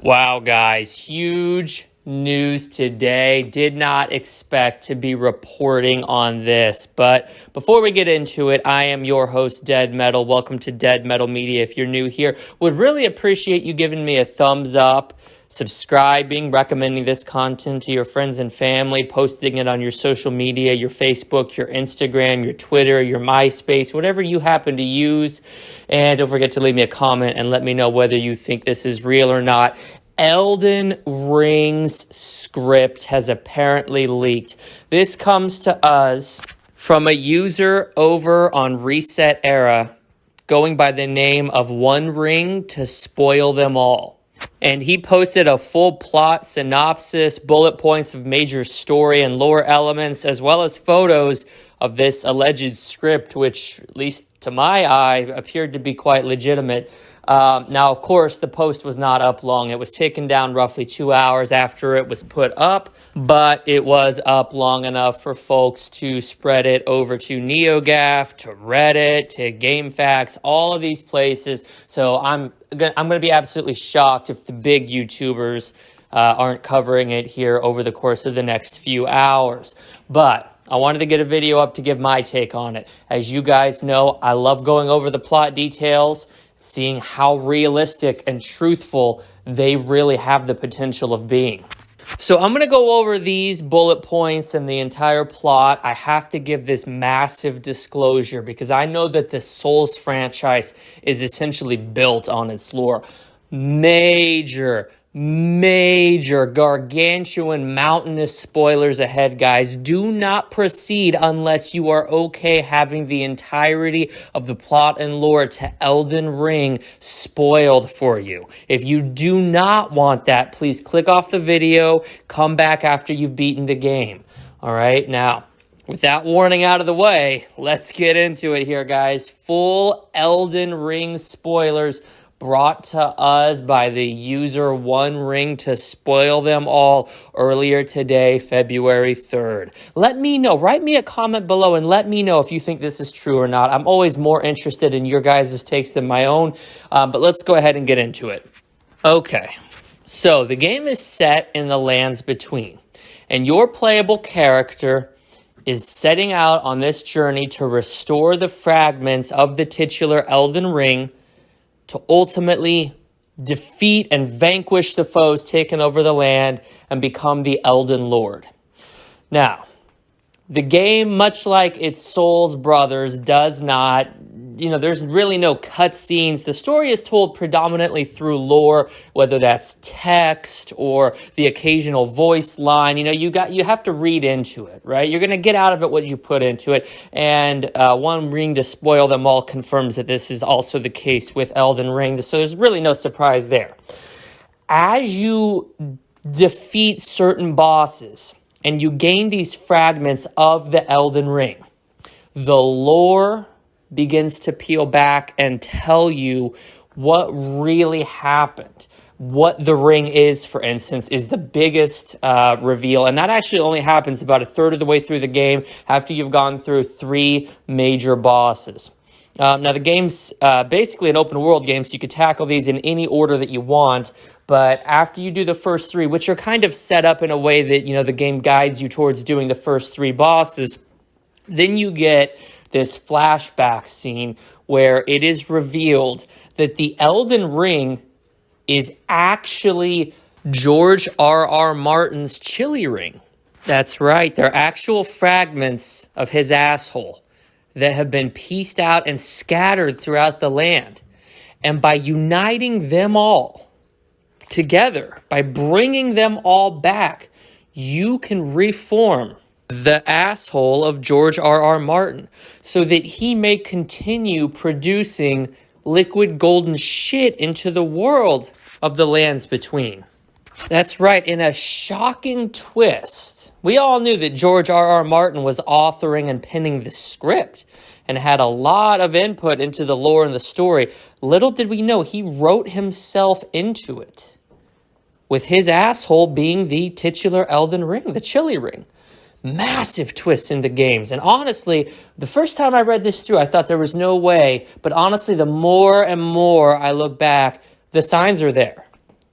Wow, guys, huge news today. Did not expect to be reporting on this. But before we get into it, I am your host, Dead Metal. Welcome to Dead Metal Media. If you're new here, would really appreciate you giving me a thumbs up, subscribing, recommending this content to your friends and family, posting it on your social media, your Facebook, your Instagram, your Twitter, your MySpace, whatever you happen to use. And don't forget to leave me a comment and let me know whether you think this is real or not. Elden Ring's script has apparently leaked. This comes to us from a user over on Reset Era going by the name of One Ring to Spoil Them All. And he posted a full plot synopsis, bullet points of major story and lore elements, as well as photos of this alleged script, which, at least to my eye, appeared to be quite legitimate. Now, of course, the post was not up long. It was taken down roughly 2 hours after it was put up, but it was up long enough for folks to spread it over to NeoGAF, to Reddit, to GameFAQs, all of these places. So I'm gonna be absolutely shocked if the big YouTubers aren't covering it here over the course of the next few hours. But I wanted to get a video up to give my take on it. As you guys know, I love going over the plot details, seeing how realistic and truthful they really have the potential of being. So I'm going to go over these bullet points and the entire plot. I have to give this massive disclosure because I know that the Souls franchise is essentially built on its lore. Major, gargantuan, mountainous spoilers ahead, guys. Do not proceed unless you are okay having the entirety of the plot and lore to Elden Ring spoiled for you. If you do not want that, please click off the video, come back after you've beaten the game. All right, now, with that warning out of the way, let's get into it here, guys. Full Elden Ring spoilers brought to us by the user One Ring to Spoil Them All earlier today, February 3rd. Let me know. Write me a comment below and let me know if you think this is true or not. I'm always more interested in your guys' takes than my own, but let's go ahead and get into it. Okay, so the game is set in the lands between, and your playable character is setting out on this journey to restore the fragments of the titular Elden Ring to ultimately defeat and vanquish the foes taking over the land and become the Elden Lord. Now, the game, much like its Souls brothers, does not, there's really no cutscenes. The story is told predominantly through lore, whether that's text or the occasional voice line. You have to read into it, right? You're going to get out of it what you put into it. And One Ring to Spoil Them All confirms that this is also the case with Elden Ring. So there's really no surprise there. As you defeat certain bosses and you gain these fragments of the Elden Ring, the lore begins to peel back and tell you what really happened. What the ring is, for instance, is the biggest reveal, and that actually only happens about a third of the way through the game after you've gone through 3 major bosses. Now, the game's basically an open world game, so you could tackle these in any order that you want, but after you do the first 3, which are kind of set up in a way that, the game guides you towards doing the first 3 bosses, then you get this flashback scene where it is revealed that the Elden Ring is actually George R.R. Martin's chili ring. That's right, they're actual fragments of his asshole that have been pieced out and scattered throughout the land. And by uniting them all together, by bringing them all back, you can reform the asshole of George R.R. Martin so that he may continue producing liquid golden shit into the world of the lands between. That's right, in a shocking twist, we all knew that George R.R. Martin was authoring and penning the script and had a lot of input into the lore and the story. Little did we know he wrote himself into it, with his asshole being the titular Elden Ring, the chili ring. Massive twists in the games. And honestly, the first time I read this through, I thought there was no way. But honestly, the more and more I look back, the signs are there.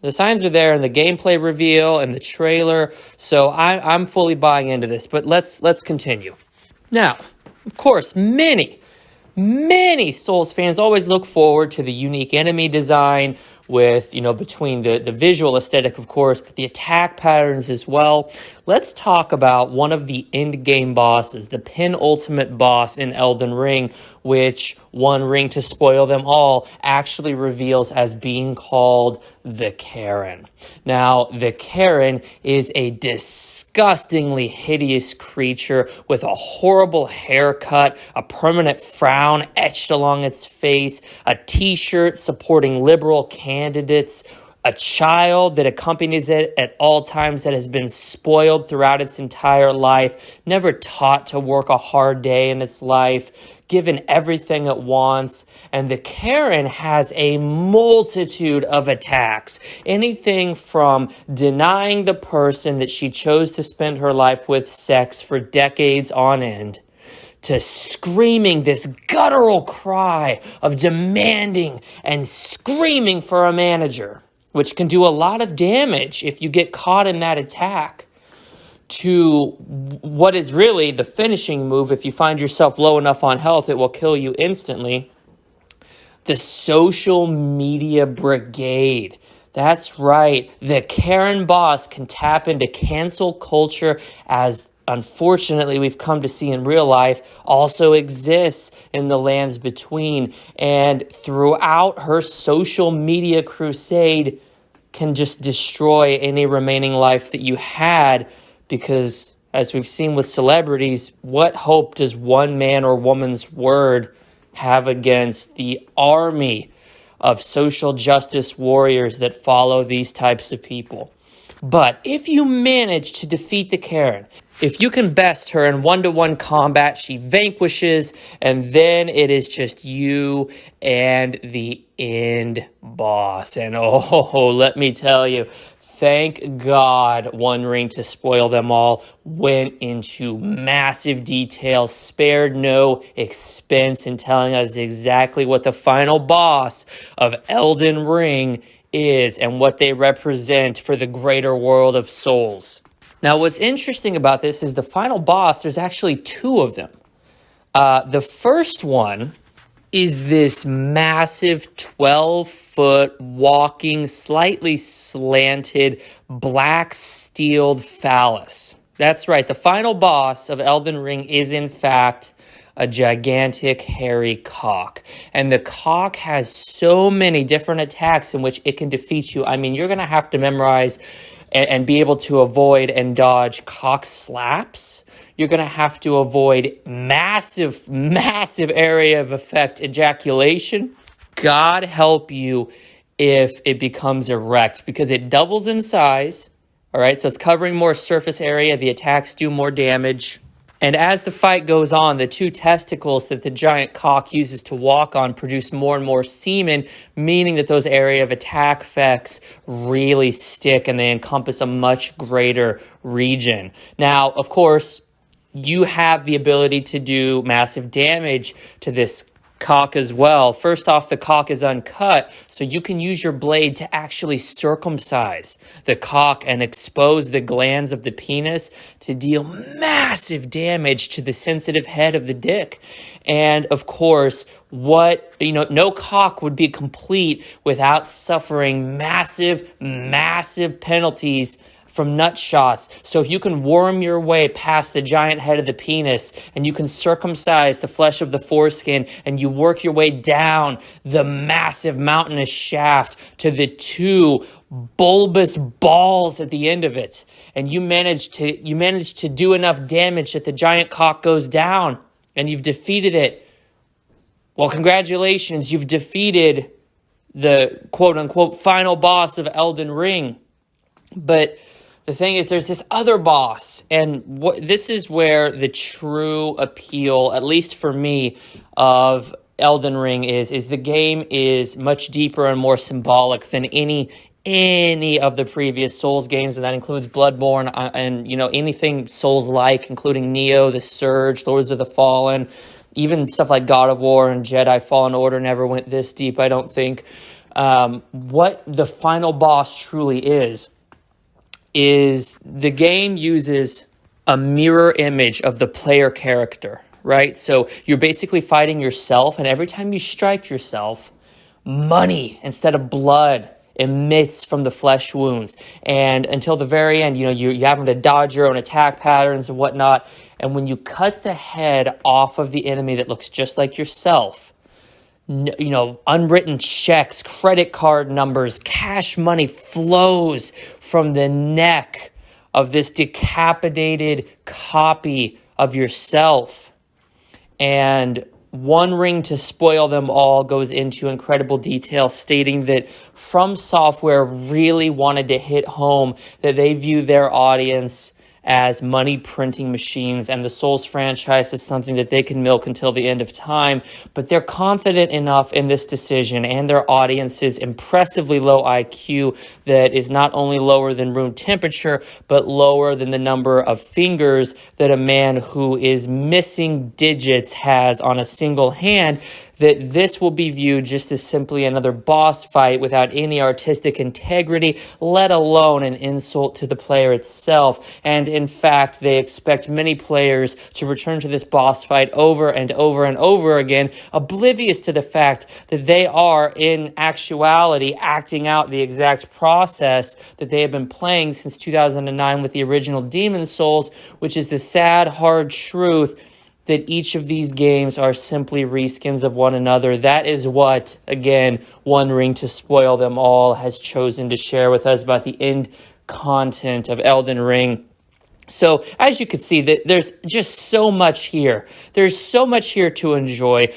The signs are there in the gameplay reveal and the trailer, so I'm fully buying into this. But let's continue. Now, of course, many Souls fans always look forward to the unique enemy design with, between the visual aesthetic, of course, but the attack patterns as well. Let's talk about one of the end game bosses, the penultimate boss in Elden Ring, which One Ring to spoil them all actually reveals as being called the Karen. Now, the Karen is a disgustingly hideous creature with a horrible haircut, a permanent frown etched along its face, a t-shirt supporting liberal candidates, a child that accompanies it at all times that has been spoiled throughout its entire life, never taught to work a hard day in its life, given everything it wants. And the Karen has a multitude of attacks. Anything from denying the person that she chose to spend her life with sex for decades on end, to screaming this guttural cry of demanding and screaming for a manager, which can do a lot of damage if you get caught in that attack, to what is really the finishing move. If you find yourself low enough on health, it will kill you instantly. The social media brigade. That's right. The Karen boss can tap into cancel culture, as unfortunately we've come to see in real life also exists in the lands between. And throughout her social media crusade can just destroy any remaining life that you had, because as we've seen with celebrities, what hope does one man or woman's word have against the army of social justice warriors that follow these types of people? But if you manage to defeat the Karen, if you can best her in one-to-one combat, she vanquishes, and then it is just you and the end boss. And oh, let me tell you, thank God One Ring to spoil them all went into massive detail, spared no expense in telling us exactly what the final boss of Elden Ring is and what they represent for the greater world of Souls. Now, what's interesting about this is the final boss, there's actually two of them. The first one is this massive 12-foot walking, slightly slanted, black steeled phallus. That's right, the final boss of Elden Ring is in fact a gigantic hairy cock. And the cock has so many different attacks in which it can defeat you. I mean, you're going to have to memorize and be able to avoid and dodge cock slaps. You're going to have to avoid massive area of effect ejaculation. God help you if it becomes erect, because it doubles in size. All right, so it's covering more surface area. The attacks do more damage. And as the fight goes on, the two testicles that the giant cock uses to walk on produce more and more semen, meaning that those area of attack effects really stick and they encompass a much greater region. Now, of course, you have the ability to do massive damage to this cock as well. First off, the cock is uncut, so you can use your blade to actually circumcise the cock and expose the glands of the penis to deal massive damage to the sensitive head of the dick. And of course, no cock would be complete without suffering massive penalties from nut shots. So if you can worm your way past the giant head of the penis and you can circumcise the flesh of the foreskin and you work your way down the massive mountainous shaft to the two bulbous balls at the end of it, and you manage to do enough damage that the giant cock goes down and you've defeated it, well, congratulations, you've defeated the quote-unquote final boss of Elden Ring. But the thing is, there's this other boss, and this is where the true appeal, at least for me, of Elden Ring is the game is much deeper and more symbolic than any of the previous Souls games, and that includes Bloodborne and anything Souls-like, including Neo, The Surge, Lords of the Fallen, even stuff like God of War and Jedi Fallen Order never went this deep, I don't think. What the final boss truly is the game uses a mirror image of the player character, right? So you're basically fighting yourself, and every time you strike yourself, money instead of blood emits from the flesh wounds. And until the very end, you're having to dodge your own attack patterns and whatnot. And when you cut the head off of the enemy that looks just like yourself, unwritten checks, credit card numbers, cash money flows from the neck of this decapitated copy of yourself. And One Ring to Spoil Them All goes into incredible detail, stating that From Software really wanted to hit home that they view their audience as money printing machines, and the Souls franchise is something that they can milk until the end of time. But they're confident enough in this decision and their audience's impressively low IQ that is not only lower than room temperature, but lower than the number of fingers that a man who is missing digits has on a single hand, that this will be viewed just as simply another boss fight without any artistic integrity, let alone an insult to the player itself. And in fact, they expect many players to return to this boss fight over and over and over again, oblivious to the fact that they are, in actuality, acting out the exact process that they have been playing since 2009 with the original Demon Souls, which is the sad, hard truth that each of these games are simply reskins of one another. That is what, again, One Ring to Spoil Them All has chosen to share with us about the end content of Elden Ring. So, as you can see, there's just so much here. There's so much here to enjoy.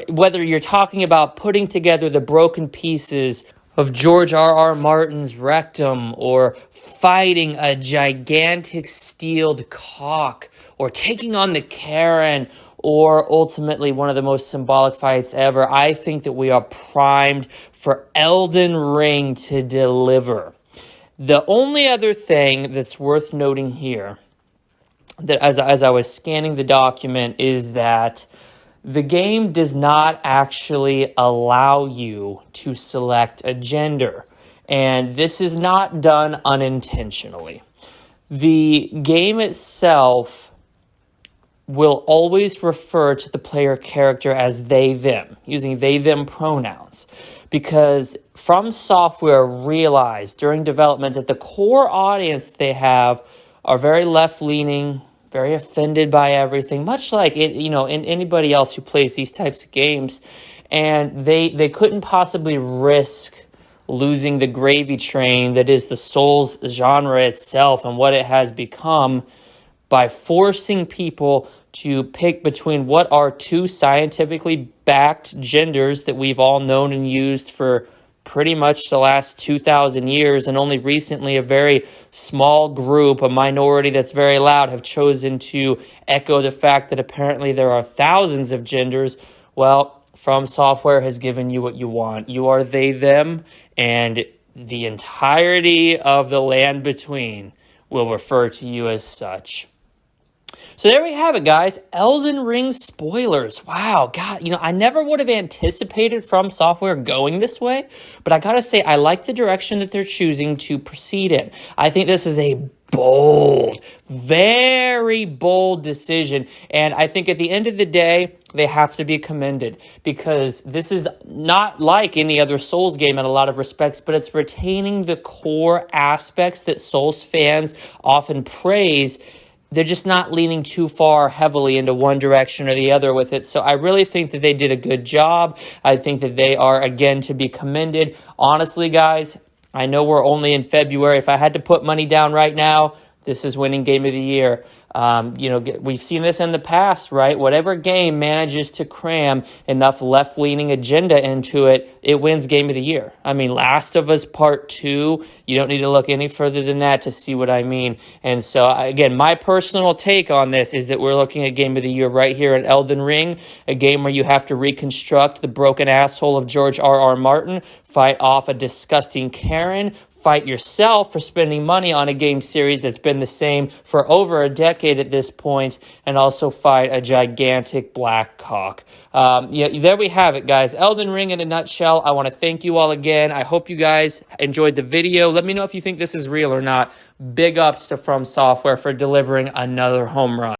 Whether you're talking about putting together the broken pieces of George R.R. Martin's rectum, or fighting a gigantic steeled cock, or taking on the Karen, or ultimately one of the most symbolic fights ever, I think that we are primed for Elden Ring to deliver. The only other thing that's worth noting here, that as I was scanning the document, is that the game does not actually allow you to select a gender, and this is not done unintentionally. The game itself will always refer to the player character as they, them, using they, them pronouns, because From Software realized during development that the core audience they have are very left-leaning, very offended by everything, much like in anybody else who plays these types of games, and they couldn't possibly risk losing the gravy train that is the Souls genre itself and what it has become by forcing people to pick between what are two scientifically backed genders that we've all known and used for pretty much the last 2,000 years, and only recently a very small group, a minority that's very loud, have chosen to echo the fact that apparently there are thousands of genders. Well, From Software has given you what you want. You are they, them, and the entirety of the land between will refer to you as such. So there we have it, guys. Elden Ring spoilers. Wow, God, I never would have anticipated From Software going this way, but I gotta say, I like the direction that they're choosing to proceed in. I think this is a bold, very bold decision, and I think at the end of the day, they have to be commended, because this is not like any other Souls game in a lot of respects, but it's retaining the core aspects that Souls fans often praise. They're just not leaning too far heavily into one direction or the other with it. So I really think that they did a good job. I think that they are, again, to be commended. Honestly, guys, I know we're only in February. If I had to put money down right now, this is winning Game of the Year. We've seen this in the past, right? Whatever game manages to cram enough left-leaning agenda into it, it wins Game of the Year. I mean, Last of Us Part 2, you don't need to look any further than that to see what I mean. And so, again, my personal take on this is that we're looking at Game of the Year right here in Elden Ring, a game where you have to reconstruct the broken asshole of George R.R. Martin, fight off a disgusting Karen, fight yourself for spending money on a game series that's been the same for over a decade at this point, and also fight a gigantic black cock. Yeah, there we have it, guys. Elden Ring in a nutshell. I want to thank you all again. I hope you guys enjoyed the video. Let me know if you think this is real or not. Big ups to From Software for delivering another home run.